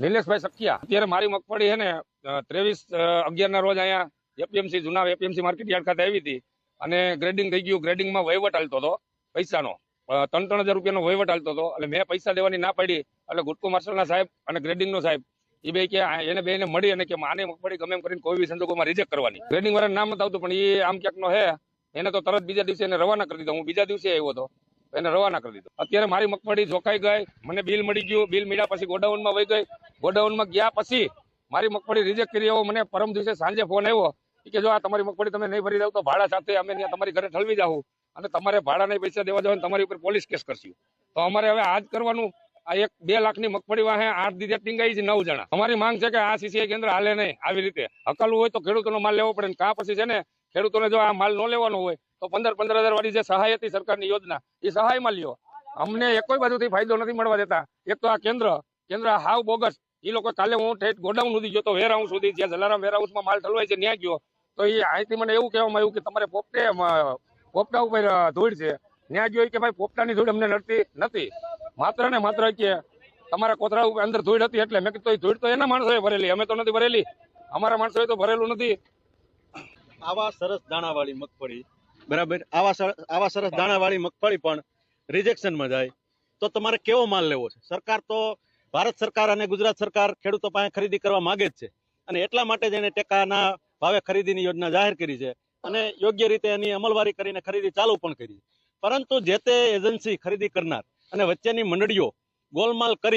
નિલેશભાઈ સખિયા અત્યારે મારી મગફળી છે ને 23/11 ના રોજ અહીંયા એપીએમસી જૂના એપીએમસી માર્કેટ યાર્ડ ખાતે આવી હતી અને ગ્રેડિંગ થઈ ગયું. ગ્રેડિંગમાં વહીવટ હાલતો હતો પૈસાનો 3,000 રૂપિયાનો વહીવટ હાલતો હતો. એટલે મેં પૈસા દેવાની ના પાડી. એટલે ગુટકો માર્શલના સાહેબ અને ગ્રેડિંગનો સાહેબ એ બે કે એને બેને મળી અને કે આને મગફળી ગમે એમ કરીને કોઈ બી સંજોગોમાં રિજેક્ટ કરવાની. ગ્રેડિંગ વાળા નામ નથી આવતું, પણ એ આમ ક્યાંકનો હે. એને તો તરત બીજા દિવસે એને રવાના કરી દીધો. હું બીજા દિવસે આવ્યો હતો, એને રવાના કરી દીધો. અત્યારે મારી મગફળી જોખાઈ ગઈ, મને બિલ મળી ગયું. બિલ મળ્યા પછી ગોડાઉનમાં વહી ગઈ. ગોડાઉનમાં ગયા પછી મારી મગફળી રિજેક્ટ કરી. એવો મને પરમ દિવસે સાંજે ફોન આવ્યો કે જો આ તમારી મગફળી તમે નહીં ભરી દો તો ભાડા સાથે અમે ત્યાં તમારી ઘરે ઠલવી જાઉં અને તમારે ભાડાના પૈસા દેવા જાવ, તમારી ઉપર પોલીસ કેસ કરશું. તો અમારે હવે આજ કરવાનું. આ 1-2 લાખની મગફળી વાહે 8 દી ટીંગાઈ છે 9 જણા. અમારી માંગ છે કે આ સીસીઆઈ કેન્દ્ર હાલે નહીં. આવી રીતે હકાલવું હોય તો ખેડૂતોનો માલ લેવો પડે. કાં પછી છે ને ખેડૂતોને જો આ માલ ન લેવાનો હોય તો 15,000 વાળી જે સહાય હતી સરકારની યોજના, એ સહાયમાં લ્યો. અમને એકોય બાજુથી ફાયદો નથી મળવા દેતા. એક તો આ કેન્દ્ર હાવ બોગસ. એ લોકો કાલે હું ઠેઠ ગોડાઉન સુધી ગયો તો, વેરહાઉસ સુધી, જ્યાં જલારામ વેરહાઉસમાં માલ ઠલવાય છે ત્યાં ગયો તો એ અહીંથી મને એવું કહેવામાં આવ્યું કે તમારે પોપટા ઉપર ધૂળ છે. ત્યાં ગયો કે ભાઈ પોપટાની ધૂળ અમને નડતી નથી, માત્ર ને માત્ર કે તમારા કોથળા ઉપર અંદર ધૂળ હતી એટલે. મેં કીધું ધૂળ તો એના માણસોએ ભરેલી, અમે તો નથી ભરેલી. અમારા માણસોએ તો ભરેલું નથી. આવા સરસ દાણાવાળી મગફળી, બરાબર, આવા સરસ દાણાવાળી મગફળી પણ રિજેક્શનમાં જાય તો તમારે કેવો માલ લેવો છે? સરકાર તો, ભારત સરકાર અને ગુજરાત સરકાર ખેડૂતો પાસે ખરીદી કરવા માંગે જ છે અને એટલા માટે જ એને ટેકાના ભાવે ખરીદીની યોજના જાહેર કરી છે અને યોગ્ય રીતે એની અમલવારી કરીને ખરીદી ચાલુ પણ કરી છે. પરંતુ જે તે એજન્સી ખરીદી કરનાર અને વચ્ચેની મંડળીઓ ગોલમાલ કરી